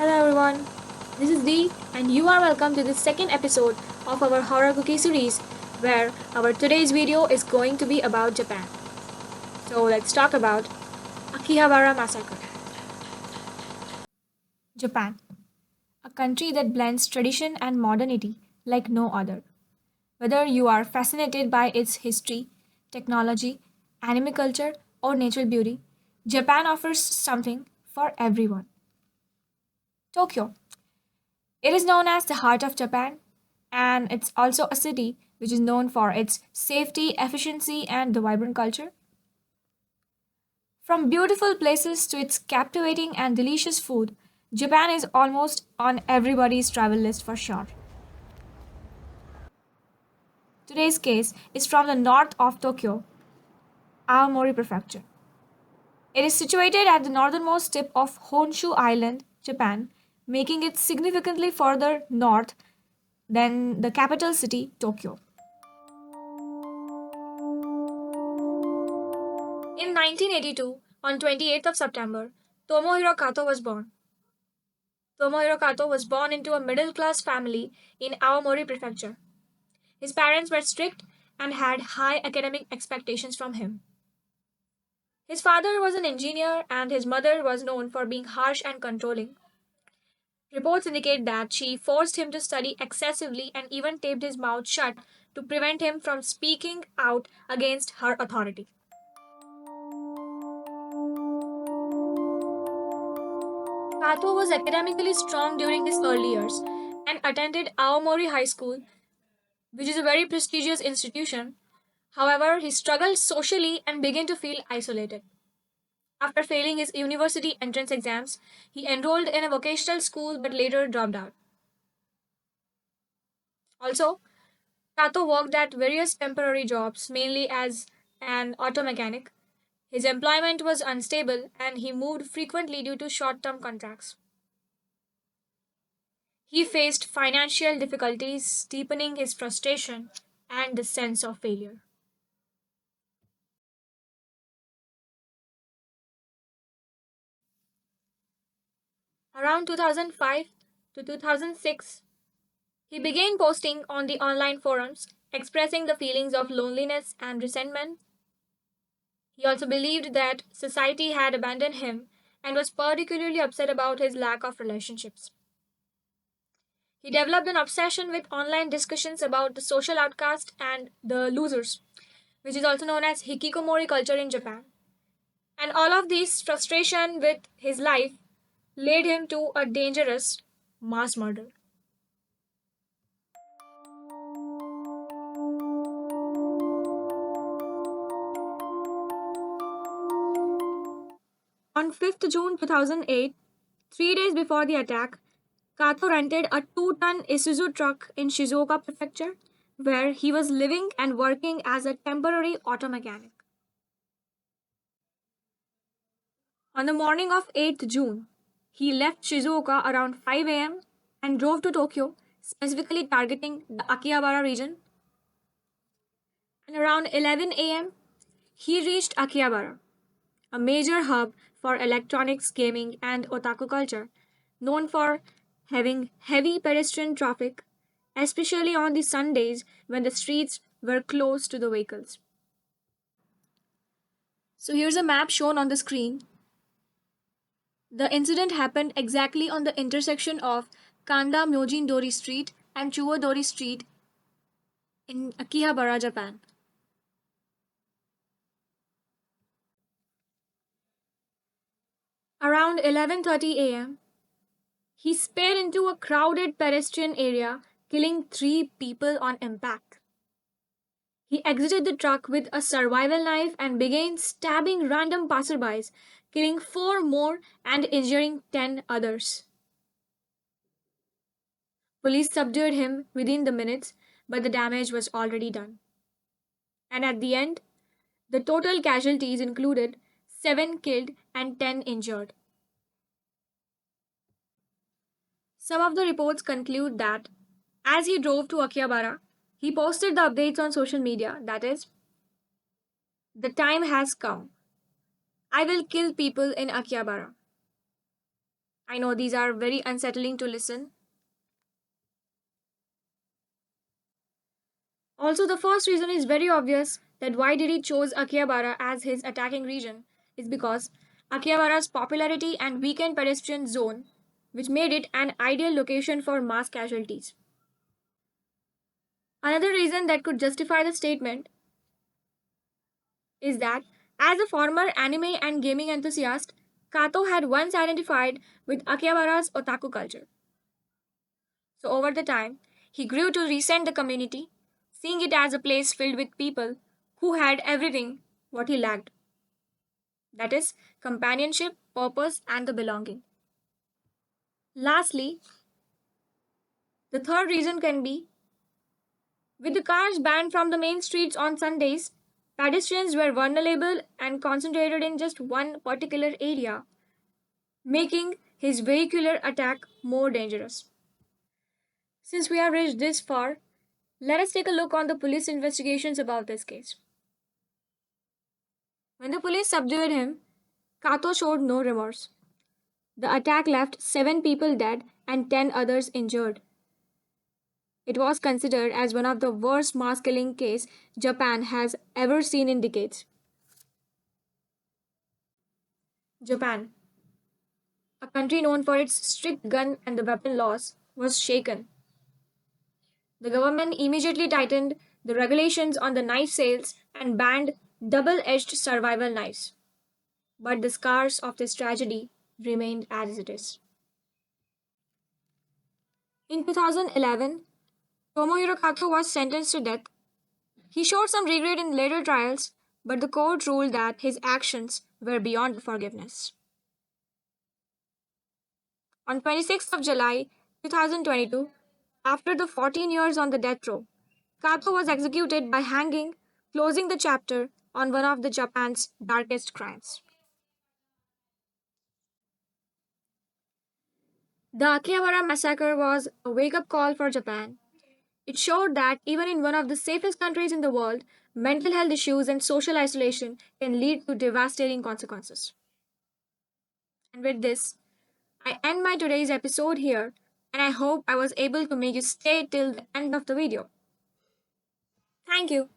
Hello everyone, this is Dee, and you are welcome to the second episode of our horror cookie series, where our today's video is going to be about Japan. So let's talk about Akihabara Massacre. Japan, a country that blends tradition and modernity like no other. Whether you are fascinated by its history, technology, anime culture, or natural beauty, Japan offers something for everyone. Tokyo. It is known as the heart of Japan, and it's also a city which is known for its safety, efficiency, and the vibrant culture. From beautiful places to its captivating and delicious food, Japan is almost on everybody's travel list for sure. Today's case is from the north of Tokyo, Aomori Prefecture. It is situated at the northernmost tip of Honshu Island, Japan, making it significantly further north than the capital city, Tokyo. In 1982, on 28th of September, Tomohiro Kato was born. Tomohiro Kato was born into a middle class family in Aomori Prefecture. His parents were strict and had high academic expectations from him. His father was an engineer and his mother was known for being harsh and controlling. Reports indicate that she forced him to study excessively and even taped his mouth shut to prevent him from speaking out against her authority. Kato was academically strong during his early years and attended Aomori High School, which is a very prestigious institution. However, he struggled socially and began to feel isolated. After failing his university entrance exams, he enrolled in a vocational school but later dropped out. Also, Kato worked at various temporary jobs, mainly as an auto mechanic. His employment was unstable and he moved frequently due to short term contracts. He faced financial difficulties, deepening his frustration and the sense of failure. Around 2005 to 2006, he began posting on the online forums, expressing the feelings of loneliness and resentment. He also believed that society had abandoned him and was particularly upset about his lack of relationships. He developed an obsession with online discussions about the social outcast and the losers, which is also known as hikikomori culture in Japan. And all of this frustration with his life led him to a dangerous mass murder. On 5th June 2008, 3 days before the attack, Kato rented a 2-ton Isuzu truck in Shizuoka Prefecture, where he was living and working as a temporary auto mechanic. On the morning of 8th June, he left Shizuoka around 5 a.m. and drove to Tokyo, specifically targeting the Akihabara region. And around 11 a.m., he reached Akihabara, a major hub for electronics, gaming, and otaku culture, known for having heavy pedestrian traffic, especially on the Sundays when the streets were closed to the vehicles. So here's a map shown on the screen. The incident happened exactly on the intersection of Kanda Myojin Dori Street and Chuo Dori Street in Akihabara, Japan. Around 11:30 a.m., he sped into a crowded pedestrian area, killing 3 people on impact. He exited the truck with a survival knife and began stabbing random passerbys, killing 4 more and injuring 10 others. Police subdued him within the minutes, but the damage was already done. And at the end, the total casualties included 7 killed and 10 injured. Some of the reports conclude that as he drove to Akihabara, he posted the updates on social media, that is, the time has come. I will kill people in Akihabara. I know these are very unsettling to listen. Also, the first reason is very obvious that why did he chose Akihabara as his attacking region is because Akihabara's popularity and weekend pedestrian zone, which made it an ideal location for mass casualties. Another reason that could justify the statement is that as a former anime and gaming enthusiast, Kato had once identified with Akihabara's otaku culture. So over the time, he grew to resent the community, seeing it as a place filled with people who had everything what he lacked. That is, companionship, purpose, and the belonging. Lastly, the third reason can be with the cars banned from the main streets on Sundays, pedestrians were vulnerable and concentrated in just one particular area, making his vehicular attack more dangerous. Since we have reached this far, let us take a look on the police investigations about this case. When the police subdued him, Kato showed no remorse. The attack left 7 people dead and 10 others injured. It was considered as one of the worst mass killing cases Japan has ever seen in decades. Japan, a country known for its strict gun and the weapon laws, was shaken. The government immediately tightened the regulations on the knife sales and banned double edged survival knives. But the scars of this tragedy remained as it is. In 2011, Tomohiro Kato was sentenced to death. He showed some regret in later trials, but the court ruled that his actions were beyond forgiveness. On 26th of July 2022, after the 14 years on the death row, Kato was executed by hanging, closing the chapter on one of the Japan's darkest crimes. The Akihabara massacre was a wake-up call for Japan. It showed that even in one of the safest countries in the world, mental health issues and social isolation can lead to devastating consequences. And with this, I end my today's episode here, and I hope I was able to make you stay till the end of the video. Thank you.